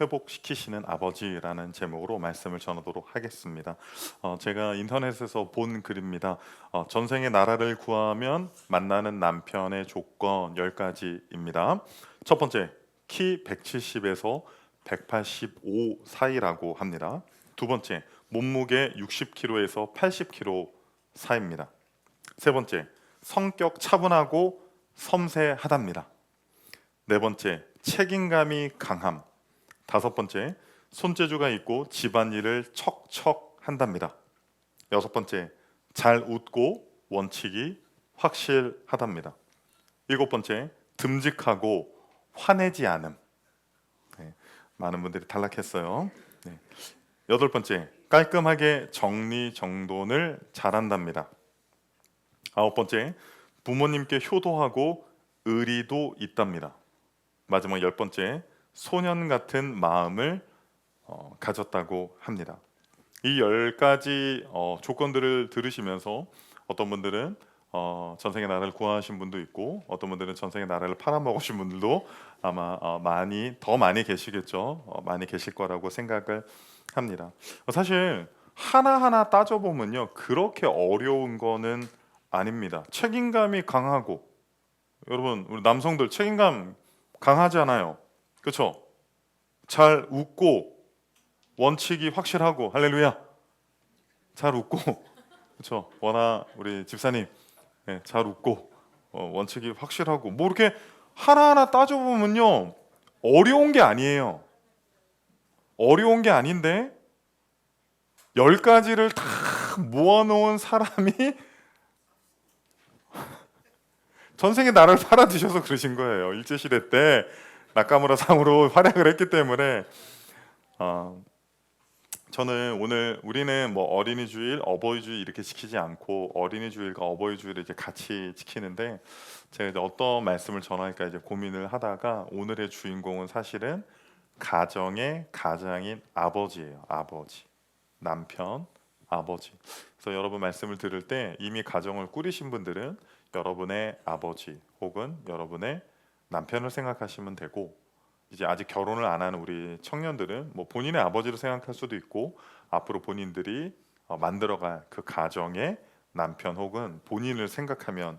회복시키시는 아버지라는 제목으로 말씀을 전하도록 하겠습니다. 제가 인터넷에서 본 글입니다. 전생의 나라를 구하면 만나는 남편의 조건 10가지입니다. 첫 번째, 키 170에서 185 사이라고 합니다. 두 번째, 몸무게 60kg에서 80kg 사이입니다. 세 번째, 성격 차분하고 섬세하답니다. 네 번째, 책임감이 강함. 다섯 번째, 손재주가 있고 집안일을 척척 한답니다. 여섯 번째, 잘 웃고 원칙이 확실하답니다. 일곱 번째, 듬직하고 화내지 않음. 네, 많은 분들이 탈락했어요. 네. 여덟 번째, 깔끔하게 정리정돈을 잘한답니다. 아홉 번째, 부모님께 효도하고 의리도 있답니다. 마지막 열 번째, 소년 같은 마음을 가졌다고 합니다. 이 10가지 조건들을 들으시면서 어떤 분들은 전생의 나라를 구하신 분도 있고 어떤 분들은 전생의 나라를 팔아먹으신 분들도 아마 더 많이 계시겠죠. 많이 계실 거라고 생각을 합니다. 사실 하나하나 따져보면요, 그렇게 어려운 거는 아닙니다. 책임감이 강하고, 여러분 우리 남성들 책임감 강하잖아요. 그렇죠? 잘 웃고 원칙이 확실하고, 할렐루야. 잘 웃고, 그렇죠? 워낙 우리 집사님, 네, 잘 웃고 원칙이 확실하고, 뭐 이렇게 하나하나 따져보면요, 어려운 게 아니에요. 어려운 게 아닌데 10가지를 다 모아놓은 사람이 전생에 나를 팔아드셔서 그러신 거예요. 일제시대 때 나카무라 상으로 활약을 했기 때문에. 저는 오늘 우리는 뭐 어린이 주일, 어버이 주일 이렇게 지키지 않고 어린이 주일과 어버이 주일을 이제 같이 지키는데, 제가 이제 어떤 말씀을 전할까 이제 고민을 하다가 오늘의 주인공은 사실은 가정의 가장인 아버지예요. 아버지, 남편, 아버지. 그래서 여러분 말씀을 들을 때 이미 가정을 꾸리신 분들은 여러분의 아버지 혹은 여러분의 남편을 생각하시면 되고, 이제 아직 결혼을 안 하는 우리 청년들은 뭐 본인의 아버지를 생각할 수도 있고, 앞으로 본인들이 만들어갈 그 가정의 남편 혹은 본인을 생각하면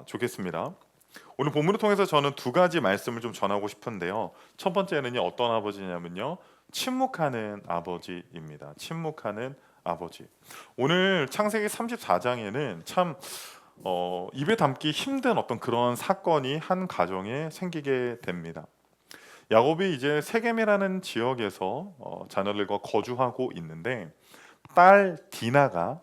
좋겠습니다. 오늘 본문을 통해서 저는 두 가지 말씀을 좀 전하고 싶은데요. 첫 번째는요, 어떤 아버지냐면요, 침묵하는 아버지입니다. 침묵하는 아버지. 오늘 창세기 34장에는 참 입에 담기 힘든 어떤 그런 사건이 한 가정에 생기게 됩니다. 야곱이 이제 세겜이라는 지역에서 자녀들과 거주하고 있는데, 딸 디나가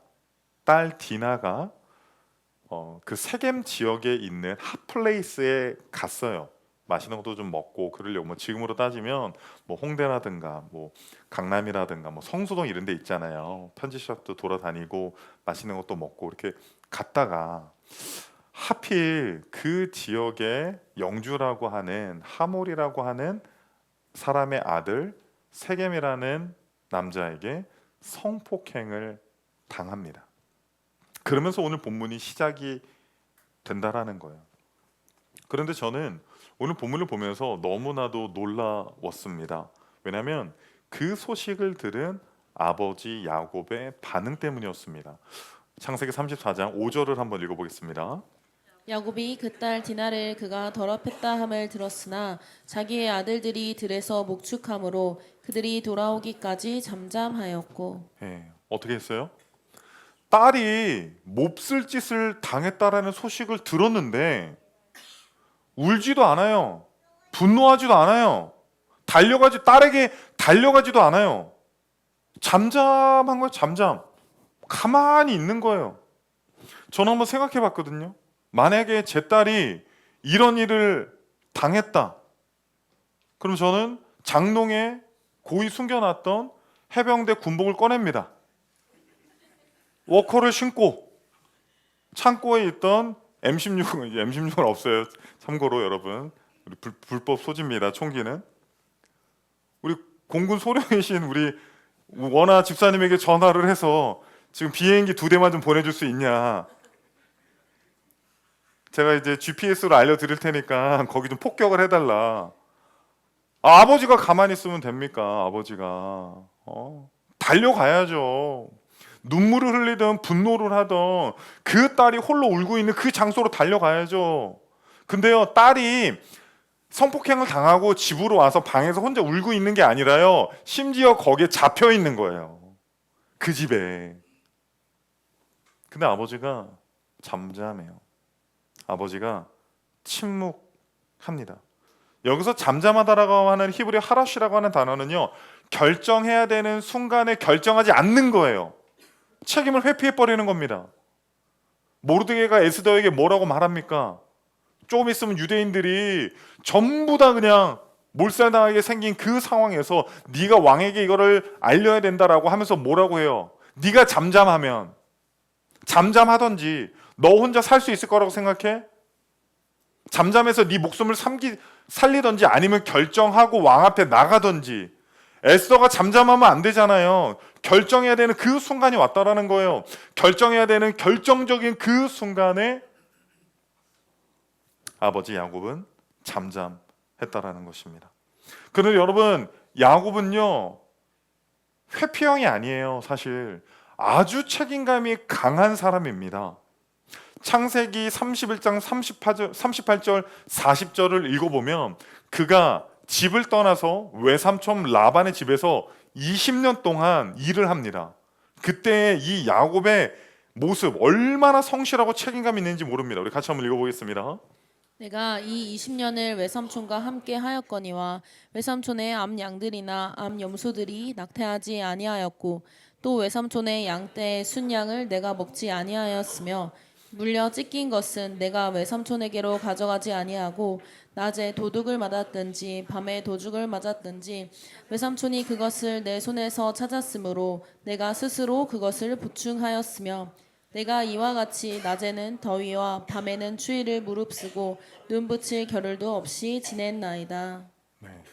그 세겜 지역에 있는 핫플레이스에 갔어요. 맛있는 것도 좀 먹고 그러려고. 뭐 지금으로 따지면 뭐 홍대라든가 뭐 강남이라든가 뭐 성수동 이런 데 있잖아요. 편지샵도 돌아다니고 맛있는 것도 먹고 이렇게 갔다가, 하필 그 지역에 영주라고 하는 하몰이라고 하는 사람의 아들 세겜이라는 남자에게 성폭행을 당합니다. 그러면서 오늘 본문이 시작이 된다라는 거예요. 그런데 저는 오늘 본문을 보면서 너무나도 놀라웠습니다. 왜냐하면 그 소식을 들은 아버지 야곱의 반응 때문이었습니다. 창세기 34장 5절을 한번 읽어보겠습니다. 야곱이 그 딸 디나를 그가 더럽혔다 함을 들었으나 자기의 아들들이 들에서 목축함으로 그들이 돌아오기까지 잠잠하였고. 어떻게 했어요? 딸이 몹쓸 짓을 당했다라는 소식을 들었는데 울지도 않아요. 분노하지도 않아요. 딸에게 달려가지도 않아요. 잠잠한 거예요. 잠잠. 가만히 있는 거예요. 저는 한번 생각해 봤거든요. 만약에 제 딸이 이런 일을 당했다, 그럼 저는 장롱에 고이 숨겨놨던 해병대 군복을 꺼냅니다. 워커를 신고 창고에 있던 M16은 없어요. 참고로 여러분, 우리 불법 소지입니다. 총기는. 우리 공군 소령이신 우리 원아 집사님에게 전화를 해서 지금 비행기 2대만 좀 보내줄 수 있냐, 제가 이제 GPS로 알려드릴 테니까 거기 좀 폭격을 해달라. 아버지가 가만히 있으면 됩니까? 아버지가 달려가야죠. 눈물을 흘리든 분노를 하든 그 딸이 홀로 울고 있는 그 장소로 달려가야죠. 근데요, 딸이 성폭행을 당하고 집으로 와서 방에서 혼자 울고 있는 게 아니라요, 심지어 거기에 잡혀 있는 거예요. 그 집에. 근데 아버지가 잠잠해요. 아버지가 침묵합니다. 여기서 잠잠하다라고 하는 히브리 하라시라고 하는 단어는요, 결정해야 되는 순간에 결정하지 않는 거예요. 책임을 회피해버리는 겁니다. 모르드게가 에스더에게 뭐라고 말합니까? 조금 있으면 유대인들이 전부 다 그냥 몰살당하게 생긴 그 상황에서 네가 왕에게 이거를 알려야 된다라고 하면서 뭐라고 해요? 네가 잠잠하던지 너 혼자 살 수 있을 거라고 생각해? 잠잠해서 네 목숨을 살리던지 아니면 결정하고 왕 앞에 나가던지. 에스더가 잠잠하면 안 되잖아요. 결정해야 되는 그 순간이 왔다라는 거예요. 결정해야 되는 결정적인 그 순간에 아버지 야곱은 잠잠했다라는 것입니다. 그런데 여러분, 야곱은요, 회피형이 아니에요. 사실 아주 책임감이 강한 사람입니다. 창세기 31장 38절 40절을 읽어보면 그가 집을 떠나서 외삼촌 라반의 집에서 20년 동안 일을 합니다. 그때 이 야곱의 모습 얼마나 성실하고 책임감 있는지 모릅니다. 우리 같이 한번 읽어보겠습니다. 내가 이 20년을 외삼촌과 함께 하였거니와 외삼촌의 암 양들이나 암 염소들이 낙태하지 아니하였고 또 외삼촌의 양떼의 순양을 내가 먹지 아니하였으며 물려 찢긴 것은 내가 외삼촌에게로 가져가지 아니하고 낮에 도둑을 맞았든지 밤에 도둑을 맞았든지 외삼촌이 그것을 내 손에서 찾았으므로 내가 스스로 그것을 보충하였으며 내가 이와 같이 낮에는 더위와 밤에는 추위를 무릅쓰고 눈붙일 겨를도 없이 지냈나이다. 네.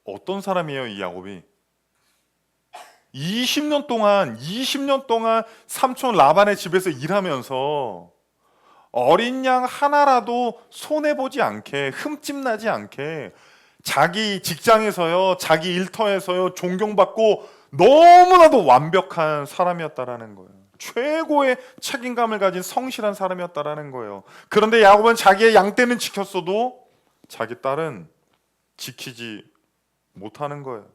어떤 사람이에요, 이 야곱이? 20년 동안 삼촌 라반의 집에서 일하면서 어린 양 하나라도 손해보지 않게, 흠집나지 않게 자기 직장에서요, 자기 일터에서요 존경받고 너무나도 완벽한 사람이었다라는 거예요. 최고의 책임감을 가진 성실한 사람이었다라는 거예요. 그런데 야곱은 자기의 양떼는 지켰어도 자기 딸은 지키지 못하는 거예요.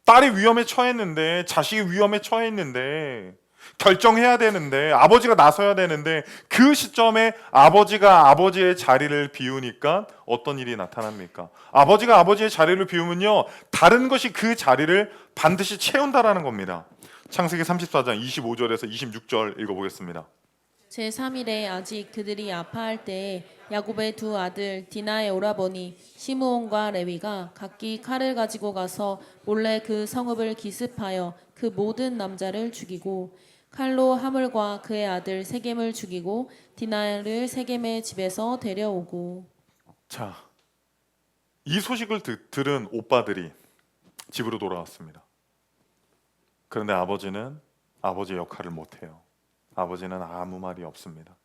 딸이 위험에 처했는데, 자식이 위험에 처했는데, 결정해야 되는데, 아버지가 나서야 되는데, 그 시점에 아버지가 아버지의 자리를 비우니까 어떤 일이 나타납니까? 아버지가 아버지의 자리를 비우면요, 다른 것이 그 자리를 반드시 채운다라는 겁니다. 창세기 34장 25절에서 26절 읽어보겠습니다. 제3일에 아직 그들이 아파할 때에 야곱의 두 아들 디나의 오라버니 시므온과 레위가 각기 칼을 가지고 가서 몰래 그 성읍을 기습하여 그 모든 남자를 죽이고 칼로 하물과 그의 아들 세겜을 죽이고 디나를 세겜의 집에서 데려오고. 자, 이 소식을 들은 오빠들이 집으로 돌아왔습니다. 그런데 아버지는 아버지의 역할을 못해요. 아버지는 아무 말이 없습니다.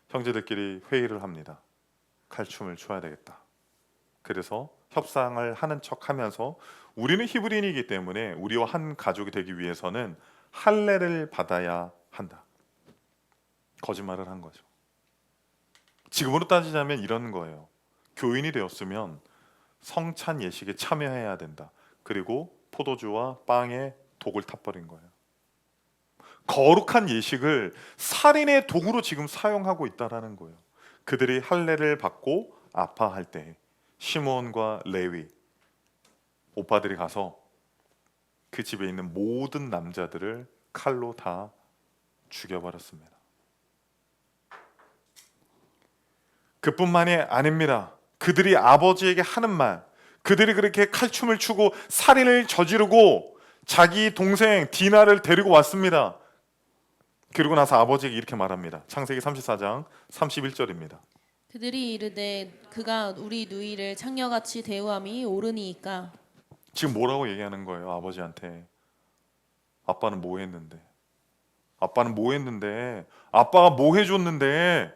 형제들끼리 회의를 합니다. 칼춤을 춰야 되겠다. 그래서 협상을 하는 척하면서 우리는 히브리인이기 때문에 우리와 한 가족이 되기 위해서는 할례를 받아야 한다. 거짓말을 한 거죠. 지금으로 따지자면 이런 거예요. 교인이 되었으면 성찬 예식에 참여해야 된다. 그리고 포도주와 빵에 독을 타버린 거예요. 거룩한 예식을 살인의 도구로 지금 사용하고 있다라는 거예요. 그들이 할례를 받고 아파할 때 시므온과 레위 오빠들이 가서 그 집에 있는 모든 남자들을 칼로 다 죽여버렸습니다. 그뿐만이 아닙니다. 그들이 아버지에게 하는 말, 그들이 그렇게 칼춤을 추고 살인을 저지르고 자기 동생 디나를 데리고 왔습니다. 그리고 나서 아버지에게 이렇게 말합니다. 창세기 34장 31절입니다. 그들이 이르되 그가 우리 누이를 창녀같이 대우함이 옳으니이까. 지금 뭐라고 얘기하는 거예요? 아버지한테. 아빠는 뭐 했는데? 아빠는 뭐 했는데? 아빠가 뭐 해줬는데?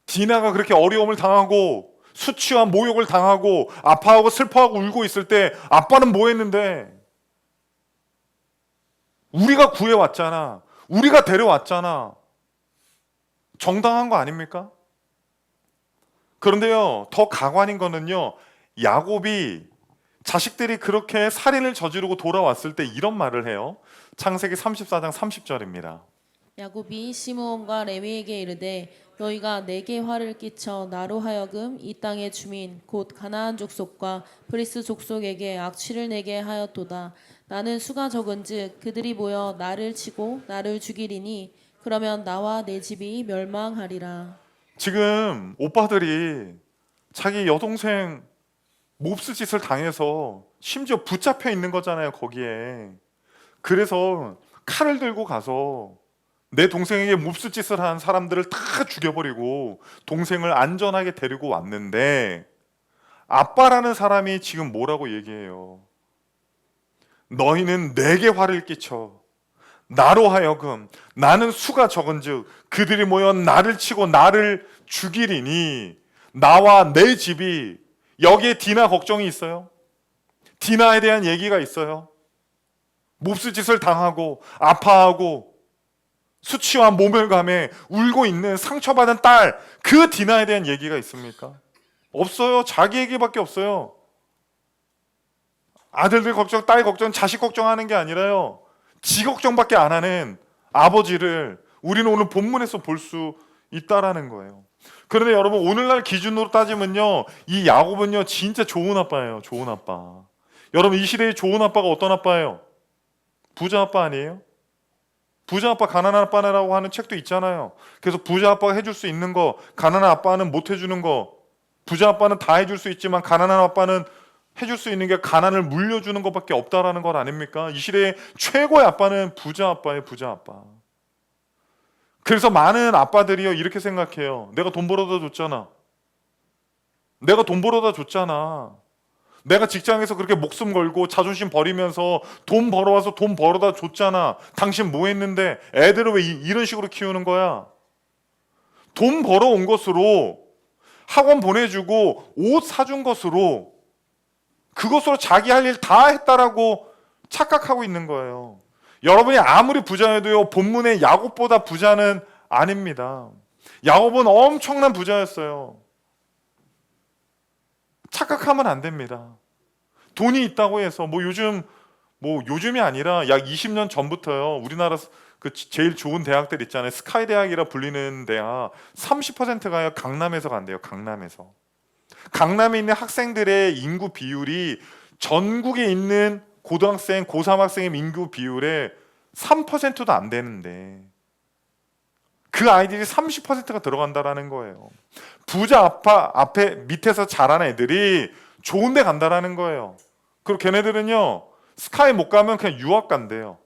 디나가 그렇게 어려움을 당하고 수치와 모욕을 당하고 아파하고 슬퍼하고 울고 있을 때 아빠는 뭐 했는데? 우리가 구해왔잖아. 우리가 데려왔잖아. 정당한 거 아닙니까? 그런데요, 더 가관인 거는요, 야곱이 자식들이 그렇게 살인을 저지르고 돌아왔을 때 이런 말을 해요. 창세기 34장 30절입니다. 야곱이 시므온과 레위에게 이르되 너희가 내게 화를 끼쳐 나로 하여금 이 땅의 주민 곧 가나안 족속과 브리스 족속에게 악취를 내게 하였도다. 나는 수가 적은즉 그들이 모여 나를 치고 나를 죽이리니 그러면 나와 내 집이 멸망하리라. 지금 오빠들이 자기 여동생 몹쓸 짓을 당해서 심지어 붙잡혀 있는 거잖아요, 거기에. 그래서 칼을 들고 가서 내 동생에게 몹쓸 짓을 한 사람들을 다 죽여버리고 동생을 안전하게 데리고 왔는데 아빠라는 사람이 지금 뭐라고 얘기해요? 너희는 내게 화를 끼쳐 나로 하여금 나는 수가 적은즉 그들이 모여 나를 치고 나를 죽이리니 나와 내 집이 여기에 디나 걱정이 있어요? 디나에 대한 얘기가 있어요? 몹쓸 짓을 당하고 아파하고 수치와 모멸감에 울고 있는 상처받은 딸, 그 디나에 대한 얘기가 있습니까? 없어요. 자기 얘기밖에 없어요. 아들들 걱정, 딸 걱정, 자식 걱정하는 게 아니라요, 지 걱정밖에 안 하는 아버지를 우리는 오늘 본문에서 볼 수 있다라는 거예요. 그런데 여러분, 오늘날 기준으로 따지면요, 이 야곱은요 진짜 좋은 아빠예요. 좋은 아빠. 여러분, 이 시대의 좋은 아빠가 어떤 아빠예요? 부자 아빠 아니에요? 부자 아빠 가난한 아빠라고 하는 책도 있잖아요. 그래서 부자 아빠가 해줄 수 있는 거, 가난한 아빠는 못 해주는 거, 부자 아빠는 다 해줄 수 있지만 가난한 아빠는 해줄 수 있는 게 가난을 물려주는 것밖에 없다라는 것 아닙니까? 이 시대의 최고의 아빠는 부자 아빠예요. 부자 아빠. 그래서 많은 아빠들이요 이렇게 생각해요. 내가 돈 벌어다 줬잖아. 내가 돈 벌어다 줬잖아. 내가 직장에서 그렇게 목숨 걸고 자존심 버리면서 돈 벌어와서 돈 벌어다 줬잖아. 당신 뭐 했는데 애들을 왜 이런 식으로 키우는 거야? 돈 벌어온 것으로 학원 보내주고 옷 사준 것으로 그것으로 자기 할 일 다 했다라고 착각하고 있는 거예요. 여러분이 아무리 부자여도요 본문의 야곱보다 부자는 아닙니다. 야곱은 엄청난 부자였어요. 착각하면 안 됩니다. 돈이 있다고 해서 요즘이 아니라 약 20년 전부터요. 우리나라 그 제일 좋은 대학들 있잖아요. 스카이 대학이라 불리는 대학 30%가요 강남에서 간대요. 강남에서. 강남에 있는 학생들의 인구 비율이 전국에 있는 고등학생, 고3 학생의 인구 비율의 3%도 안 되는데 그 아이들이 30%가 들어간다라는 거예요. 부자 아빠 앞에 밑에서 자란 애들이 좋은 데 간다라는 거예요. 그리고 걔네들은요 스카이 못 가면 그냥 유학 간대요.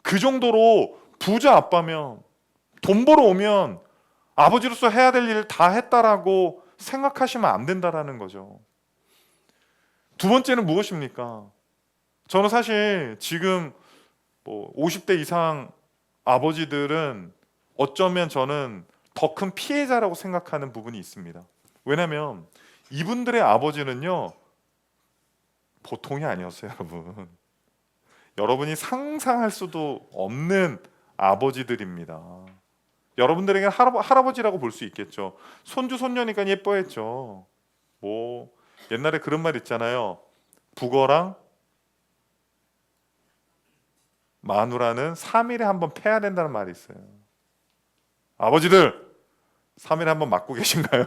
그 정도로 부자 아빠면, 돈 벌어 오면 아버지로서 해야 될 일을 다 했다라고 생각하시면 안 된다라는 거죠. 두 번째는 무엇입니까? 저는 사실 지금 50대 이상 아버지들은 어쩌면 저는 더 큰 피해자라고 생각하는 부분이 있습니다. 왜냐하면 이분들의 아버지는요 보통이 아니었어요, 여러분. 여러분이 상상할 수도 없는 아버지들입니다. 여러분들에게는 할아버지라고 볼 수 있겠죠. 손주 손녀니까 예뻐했죠. 옛날에 그런 말 있잖아요. 북어랑 마누라는 3일에 한 번 패야 된다는 말이 있어요. 아버지들 3일에 한 번 맞고 계신가요?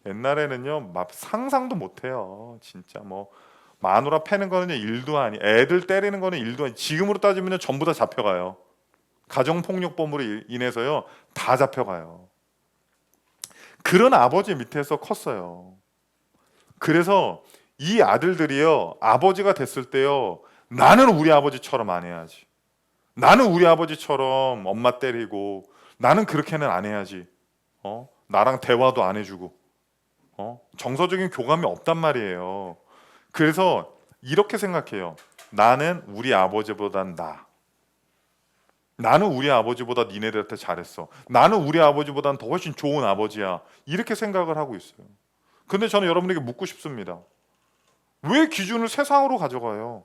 옛날에는요 상상도 못해요. 진짜 마누라 패는 거는 일도 아니, 애들 때리는 거는 일도 아니. 지금으로 따지면 전부 다 잡혀가요. 가정폭력범으로 인해서요 다 잡혀가요. 그런 아버지 밑에서 컸어요. 그래서 이 아들들이요 아버지가 됐을 때요 나는 우리 아버지처럼 안 해야지, 나는 우리 아버지처럼 엄마 때리고, 나는 그렇게는 안 해야지, 나랑 대화도 안 해주고, 정서적인 교감이 없단 말이에요. 그래서 이렇게 생각해요. 나는 우리 아버지보단 나. 나는 우리 아버지보다 니네들한테 잘했어. 나는 우리 아버지보다는 더 훨씬 좋은 아버지야. 이렇게 생각을 하고 있어요. 근데 저는 여러분에게 묻고 싶습니다. 왜 기준을 세상으로 가져가요?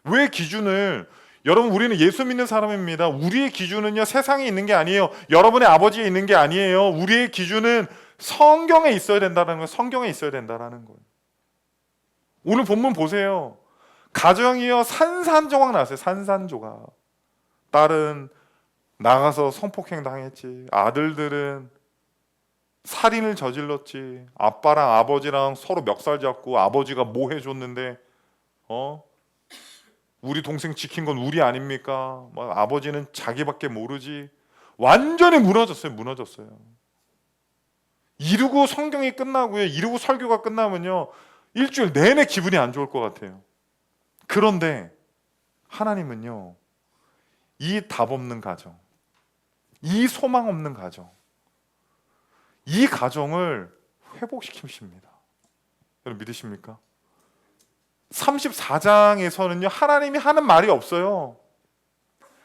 왜 기준을, 여러분 우리는 예수 믿는 사람입니다. 우리의 기준은요 세상에 있는 게 아니에요. 여러분의 아버지에 있는 게 아니에요. 우리의 기준은 성경에 있어야 된다는 거예요. 성경에 있어야 된다는 거예요. 오늘 본문 보세요. 가정이요 산산조각 났어요. 산산조각. 딸은 나가서 성폭행 당했지. 아들들은 살인을 저질렀지. 아빠랑 아버지랑 서로 멱살 잡고 아버지가 뭐 해줬는데 우리 동생 지킨 건 우리 아닙니까? 막 아버지는 자기밖에 모르지. 완전히 무너졌어요. 이러고 성경이 끝나고요. 이러고 설교가 끝나면요. 일주일 내내 기분이 안 좋을 것 같아요. 그런데 하나님은요. 이 답 없는 가정, 이 소망 없는 가정, 이 가정을 회복시키십니다. 여러분 믿으십니까? 34장에서는요 하나님이 하는 말이 없어요.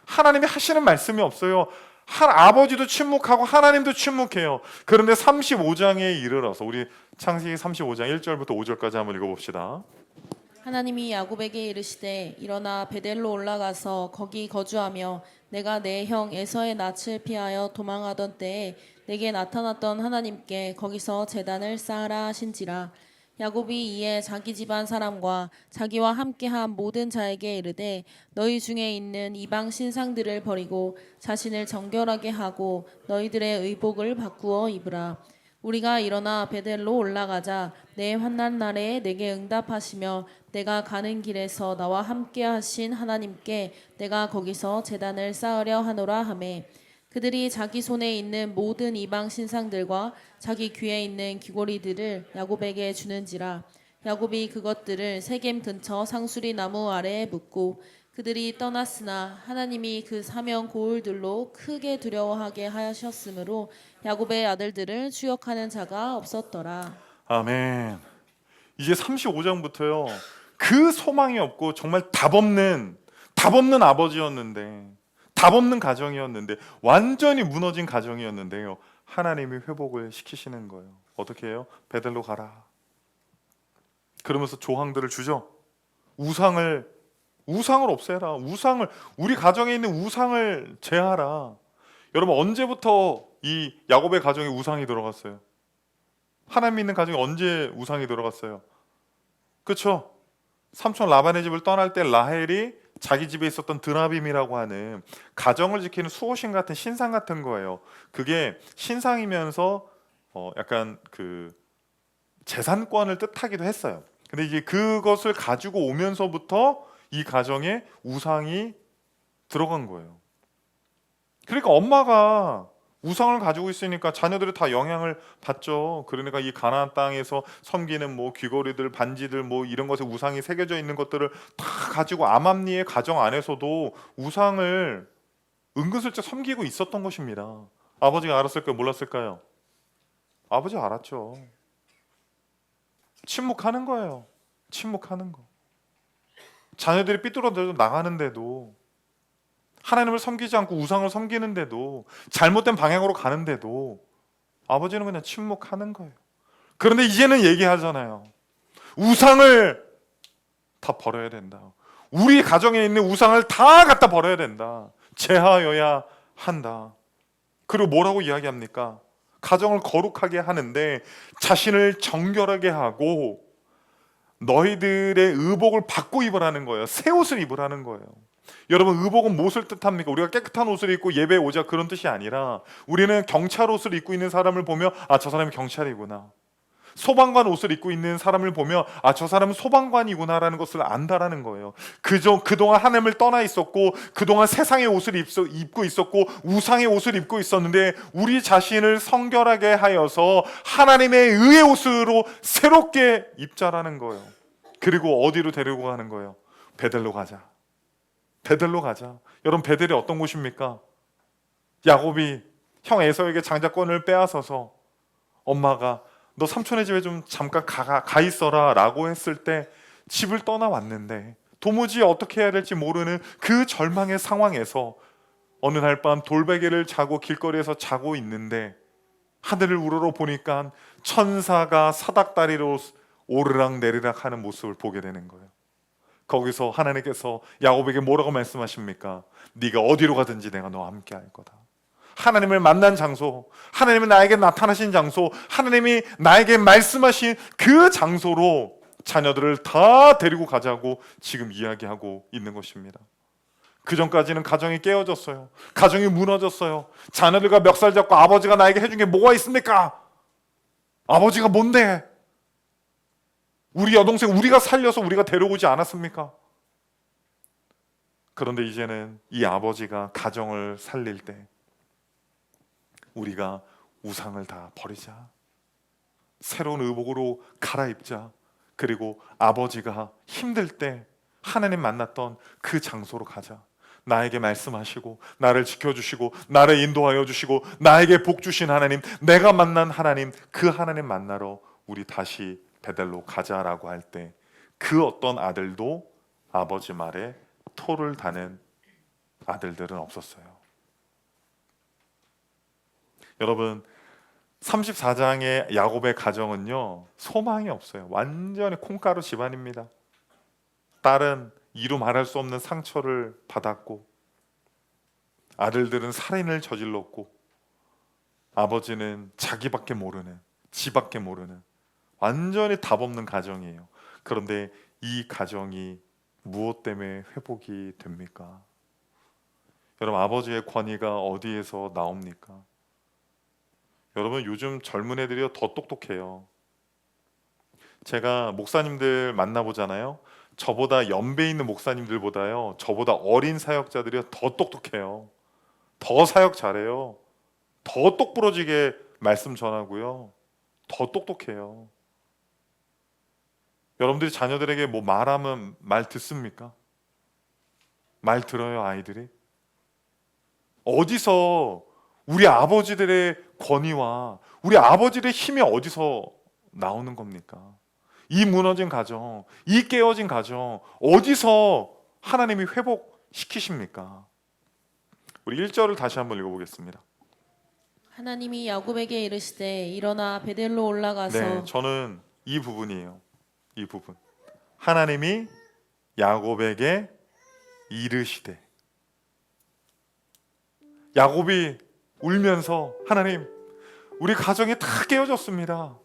하나님이 하시는 말씀이 없어요. 아버지도 침묵하고 하나님도 침묵해요. 그런데 35장에 이르러서 우리 창세기 35장 1절부터 5절까지 한번 읽어봅시다. 하나님이 야곱에게 이르시되 일어나 베델로 올라가서 거기 거주하며 내가 내 형 에서의 낯을 피하여 도망하던 때에 내게 나타났던 하나님께 거기서 제단을 쌓으라 하신지라. 야곱이 이에 자기 집안 사람과 자기와 함께한 모든 자에게 이르되 너희 중에 있는 이방 신상들을 버리고 자신을 정결하게 하고 너희들의 의복을 바꾸어 입으라. 우리가 일어나 베델로 올라가자. 내 환난 날에 내게 응답하시며 내가 가는 길에서 나와 함께 하신 하나님께 내가 거기서 제단을 쌓으려 하노라 하매 그들이 자기 손에 있는 모든 이방 신상들과 자기 귀에 있는 귀고리들을 야곱에게 주는지라. 야곱이 그것들을 세겜 근처 상수리 나무 아래에 묻고 그들이 떠났으나 하나님이 그 사명 고울들로 크게 두려워하게 하셨으므로 야곱의 아들들을 추역하는 자가 없었더라. 아멘. 이제 35장부터요. 그 소망이 없고 정말 답 없는 아버지였는데, 답 없는 가정이었는데, 완전히 무너진 가정이었는데요. 하나님이 회복을 시키시는 거예요. 어떻게 해요? 베델로 가라. 그러면서 조항들을 주죠. 우상을 없애라. 우리 가정에 있는 우상을 제하라. 여러분 언제부터 이 야곱의 가정에 우상이 들어갔어요? 하나님 믿는 가정에 언제 우상이 들어갔어요? 그렇죠? 삼촌 라반의 집을 떠날 때 라헬이 자기 집에 있었던 드라빔이라고 하는 가정을 지키는 수호신 같은 신상 같은 거예요. 그게 신상이면서 약간 그 재산권을 뜻하기도 했어요. 근데 이제 그것을 가지고 오면서부터 이 가정에 우상이 들어간 거예요. 그러니까 엄마가 우상을 가지고 있으니까 자녀들이 다 영향을 받죠. 그러니까 이 가나안 땅에서 섬기는 뭐 귀걸이들, 반지들 뭐 이런 것에 우상이 새겨져 있는 것들을 다 가지고 암암리의 가정 안에서도 우상을 은근슬쩍 섬기고 있었던 것입니다. 아버지가 알았을까요? 몰랐을까요? 아버지가 알았죠. 침묵하는 거예요. 침묵하는 거. 자녀들이 삐뚤어져서 나가는데도, 하나님을 섬기지 않고 우상을 섬기는데도, 잘못된 방향으로 가는데도 아버지는 그냥 침묵하는 거예요. 그런데 이제는 얘기하잖아요. 우상을 다 버려야 된다. 우리 가정에 있는 우상을 다 갖다 버려야 된다. 제하여야 한다. 그리고 뭐라고 이야기합니까? 가정을 거룩하게 하는데 자신을 정결하게 하고 너희들의 의복을 바꿔 입으라는 거예요. 새 옷을 입으라는 거예요. 여러분 의복은 무엇을 뜻합니까? 우리가 깨끗한 옷을 입고 예배에 오자 그런 뜻이 아니라 우리는 경찰 옷을 입고 있는 사람을 보며 아, 저 사람이 경찰이구나. 소방관 옷을 입고 있는 사람을 보며 아, 저 사람은 소방관이구나라는 것을 안다라는 거예요. 그동안 하나님을 떠나 있었고 그동안 세상의 옷을 입고 있었고 우상의 옷을 입고 있었는데 우리 자신을 성결하게 하여서 하나님의 의의 옷으로 새롭게 입자라는 거예요. 그리고 어디로 데리고 가는 거예요? 베델로 가자. 베델로 가자. 여러분 베델이 어떤 곳입니까? 야곱이 형 에서에게 장자권을 빼앗아서 엄마가 너 삼촌의 집에 좀 잠깐 가 있어라 라고 했을 때 집을 떠나왔는데 도무지 어떻게 해야 될지 모르는 그 절망의 상황에서 어느 날 밤 돌베개를 자고 길거리에서 자고 있는데 하늘을 우러러 보니까 천사가 사닥다리로 오르락 내리락 하는 모습을 보게 되는 거예요. 거기서 하나님께서 야곱에게 뭐라고 말씀하십니까? 네가 어디로 가든지 내가 너와 함께 할 거다. 하나님을 만난 장소, 하나님이 나에게 나타나신 장소, 하나님이 나에게 말씀하신 그 장소로 자녀들을 다 데리고 가자고 지금 이야기하고 있는 것입니다. 그 전까지는 가정이 깨어졌어요. 가정이 무너졌어요. 자녀들과 멱살 잡고 아버지가 나에게 해준 게 뭐가 있습니까? 아버지가 뭔데? 우리 여동생 우리가 살려서 우리가 데려오지 않았습니까? 그런데 이제는 이 아버지가 가정을 살릴 때 우리가 우상을 다 버리자, 새로운 의복으로 갈아입자, 그리고 아버지가 힘들 때 하나님 만났던 그 장소로 가자. 나에게 말씀하시고 나를 지켜주시고 나를 인도하여 주시고 나에게 복 주신 하나님, 내가 만난 하나님, 그 하나님 만나러 우리 다시 베델로 가자라고 할 때 그 어떤 아들도 아버지 말에 토를 다는 아들들은 없었어요. 여러분, 34장의 야곱의 가정은요, 소망이 없어요. 완전히 콩가루 집안입니다. 딸은 이루 말할 수 없는 상처를 받았고, 아들들은 살인을 저질렀고, 아버지는 자기밖에 모르는, 지밖에 모르는 완전히 답 없는 가정이에요. 그런데 이 가정이 무엇 때문에 회복이 됩니까? 여러분, 아버지의 권위가 어디에서 나옵니까? 여러분, 요즘 젊은 애들이 더 똑똑해요. 제가 목사님들 만나보잖아요. 저보다 연배 있는 목사님들보다요, 저보다 어린 사역자들이 더 똑똑해요. 더 사역 잘해요. 더 똑부러지게 말씀 전하고요. 더 똑똑해요. 여러분들이 자녀들에게 뭐 말하면 말 듣습니까? 말 들어요, 아이들이? 어디서 우리 아버지들의 권위와 우리 아버지들의 힘이 어디서 나오는 겁니까? 이 무너진 가정, 이 깨어진 가정 어디서 하나님이 회복시키십니까? 우리 1절을 다시 한번 읽어보겠습니다. 하나님이 야곱에게 이르시되 일어나 베델로 올라가서 네, 저는 이 부분이에요. 이 부분. 하나님이 야곱에게 이르시되, 야곱이 울면서 하나님, 우리 가정이 다 깨어졌습니다.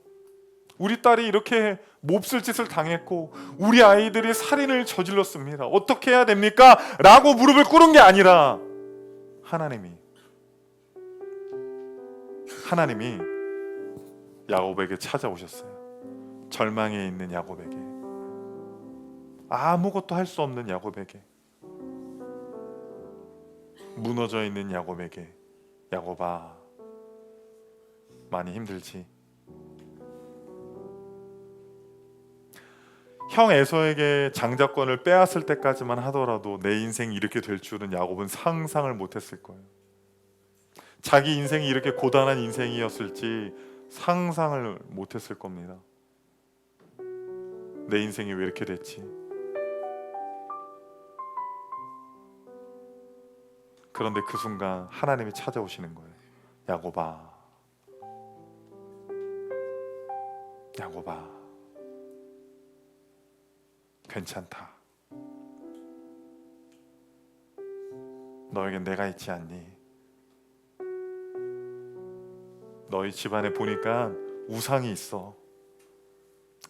우리 딸이 이렇게 몹쓸 짓을 당했고 우리 아이들이 살인을 저질렀습니다. 어떻게 해야 됩니까? 라고 무릎을 꿇은 게 아니라 하나님이 야곱에게 찾아오셨어요. 절망에 있는 야곱에게, 아무것도 할 수 없는 야곱에게, 무너져 있는 야곱에게, 야곱아, 많이 힘들지? 형 에서에게 장자권을 빼앗을 때까지만 하더라도 내 인생이 이렇게 될 줄은 야곱은 상상을 못했을 거예요. 자기 인생이 이렇게 고단한 인생이었을지 상상을 못했을 겁니다. 내 인생이 왜 이렇게 됐지? 그런데 그 순간 하나님이 찾아오시는 거예요. 야곱아, 야곱아, 괜찮다. 너에겐 내가 있지 않니? 너희 집안에 보니까 우상이 있어.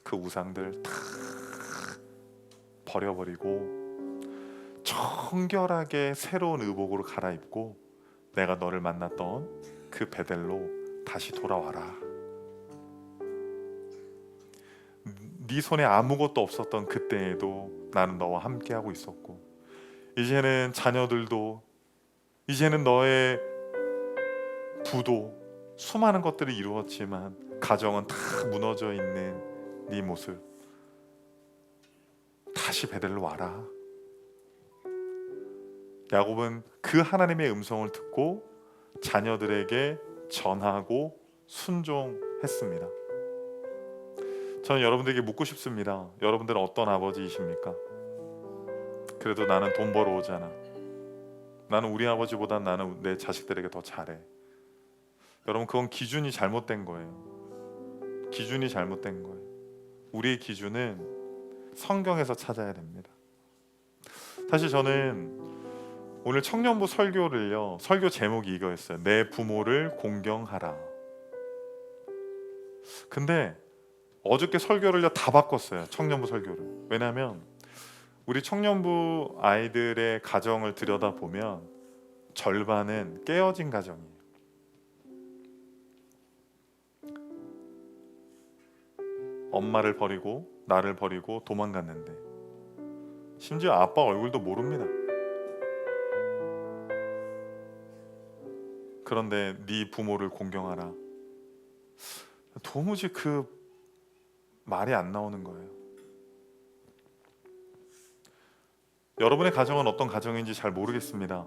그 우상들 다 버려버리고 청결하게 새로운 의복으로 갈아입고 내가 너를 만났던 그 베델로 다시 돌아와라. 네 손에 아무것도 없었던 그때에도 나는 너와 함께하고 있었고, 이제는 자녀들도, 이제는 너의 부도 수많은 것들을 이루었지만 가정은 다 무너져 있는 네 모습, 다시 베델로 와라. 야곱은 그 하나님의 음성을 듣고 자녀들에게 전하고 순종했습니다. 저는 여러분들에게 묻고 싶습니다. 여러분들은 어떤 아버지이십니까? 그래도 나는 돈 벌어오잖아. 나는 우리 아버지보다 나는 내 자식들에게 더 잘해. 여러분, 그건 기준이 잘못된 거예요. 기준이 잘못된 거예요. 우리의 기준은 성경에서 찾아야 됩니다. 사실 저는 오늘 청년부 설교를요, 설교 제목이 이거였어요. 내 부모를 공경하라. 근데 어저께 설교를요 다 바꿨어요. 청년부 설교를. 왜냐하면 우리 청년부 아이들의 가정을 들여다보면 절반은 깨어진 가정이에요. 엄마를 버리고 나를 버리고 도망갔는데, 심지어 아빠 얼굴도 모릅니다. 그런데 네 부모를 공경하라. 도무지 그 말이 안 나오는 거예요. 여러분의 가정은 어떤 가정인지 잘 모르겠습니다.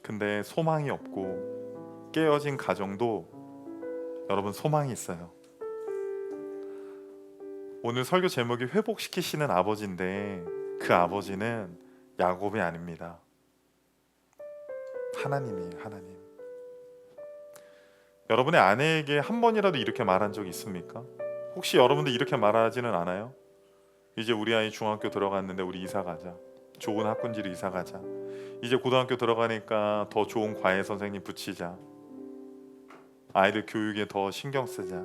근데 소망이 없고 깨어진 가정도 여러분 소망이 있어요. 오늘 설교 제목이 회복시키시는 아버지인데 그 아버지는 야곱이 아닙니다. 하나님이에요. 하나님. 여러분의 아내에게 한 번이라도 이렇게 말한 적이 있습니까? 혹시 여러분들 이렇게 말하지는 않아요? 이제 우리 아이 중학교 들어갔는데 우리 이사 가자. 좋은 학군지로 이사 가자. 이제 고등학교 들어가니까 더 좋은 과외 선생님 붙이자. 아이들 교육에 더 신경 쓰자.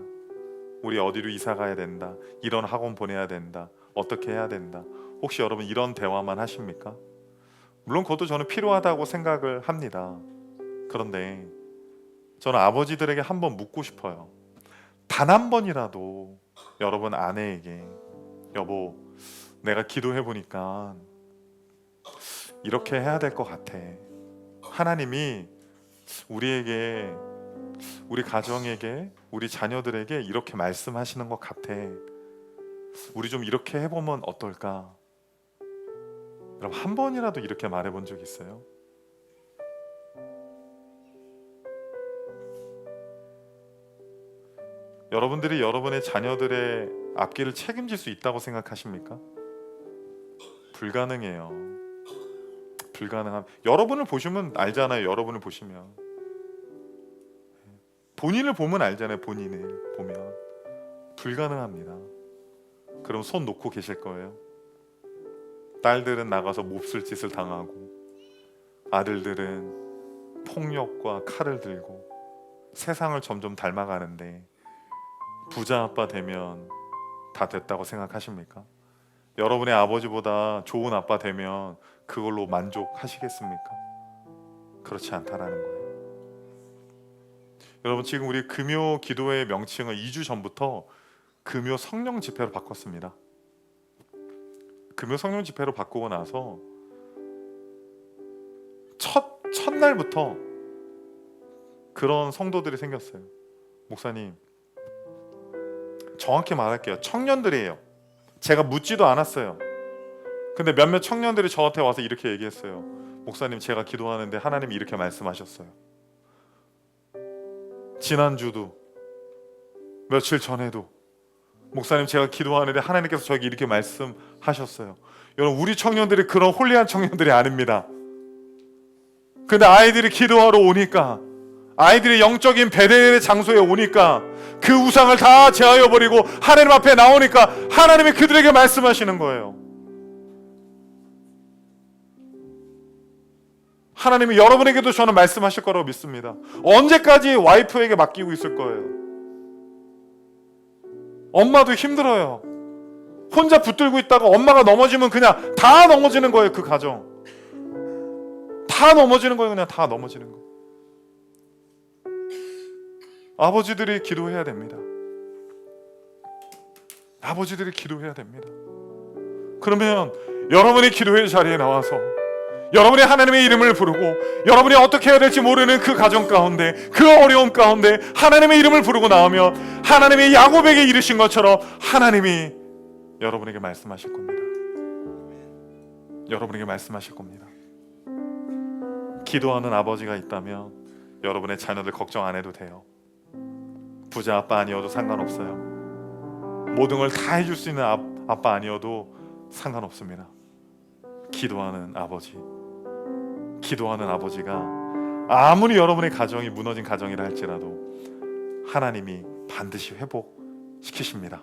우리 어디로 이사 가야 된다. 이런 학원 보내야 된다. 어떻게 해야 된다. 혹시 여러분 이런 대화만 하십니까? 물론 그것도 저는 필요하다고 생각을 합니다. 그런데 저는 아버지들에게 한번 묻고 싶어요. 단 한 번이라도 여러분 아내에게, 여보, 내가 기도해 보니까 이렇게 해야 될 것 같아. 하나님이 우리에게, 우리 가정에게, 우리 자녀들에게 이렇게 말씀하시는 것 같아. 우리 좀 이렇게 해보면 어떨까? 여러분, 한 번이라도 이렇게 말해본 적 있어요? 여러분들이 여러분의 자녀들의 앞길을 책임질 수 있다고 생각하십니까? 불가능해요. 불가능함. 여러분을 보시면 알잖아요. 여러분을 보시면, 본인을 보면 알잖아요. 본인을 보면 불가능합니다. 그럼 손 놓고 계실 거예요? 딸들은 나가서 몹쓸 짓을 당하고 아들들은 폭력과 칼을 들고 세상을 점점 닮아가는데 부자 아빠 되면 다 됐다고 생각하십니까? 여러분의 아버지보다 좋은 아빠 되면 그걸로 만족하시겠습니까? 그렇지 않다라는 거예요. 여러분, 지금 우리 금요 기도의 명칭을 2주 전부터 금요 성령 집회로 바꿨습니다. 금요 성령 집회로 바꾸고 나서 첫날부터 그런 성도들이 생겼어요. 목사님, 정확히 말할게요. 청년들이에요. 제가 묻지도 않았어요. 근데 몇몇 청년들이 저한테 와서 이렇게 얘기했어요. 목사님, 제가 기도하는데 하나님이 이렇게 말씀하셨어요. 지난주도 며칠 전에도 목사님, 제가 기도하는데 하나님께서 저에게 이렇게 말씀하셨어요. 여러분, 우리 청년들이 그런 홀리한 청년들이 아닙니다. 근데 아이들이 기도하러 오니까, 아이들이 영적인 베델의 장소에 오니까 그 우상을 다 제하여 버리고 하나님 앞에 나오니까 하나님이 그들에게 말씀하시는 거예요. 하나님이 여러분에게도 저는 말씀하실 거라고 믿습니다. 언제까지 와이프에게 맡기고 있을 거예요? 엄마도 힘들어요. 혼자 붙들고 있다가 엄마가 넘어지면 그냥 다 넘어지는 거예요. 그 가정 다 넘어지는 거예요. 그냥 다 넘어지는 거. 아버지들이 기도해야 됩니다. 아버지들이 기도해야 됩니다. 그러면 여러분이 기도의 자리에 나와서 여러분이 하나님의 이름을 부르고, 여러분이 어떻게 해야 될지 모르는 그 가정 가운데, 그 어려움 가운데 하나님의 이름을 부르고 나오면 하나님이 야곱에게 이르신 것처럼 하나님이 여러분에게 말씀하실 겁니다. 여러분에게 말씀하실 겁니다. 기도하는 아버지가 있다면 여러분의 자녀들 걱정 안 해도 돼요. 부자 아빠 아니어도 상관없어요. 모든 걸 다 해줄 수 있는 아빠 아니어도 상관없습니다. 기도하는 아버지가 아무리 여러분의 가정이 무너진 가정이라 할지라도 하나님이 반드시 회복시키십니다.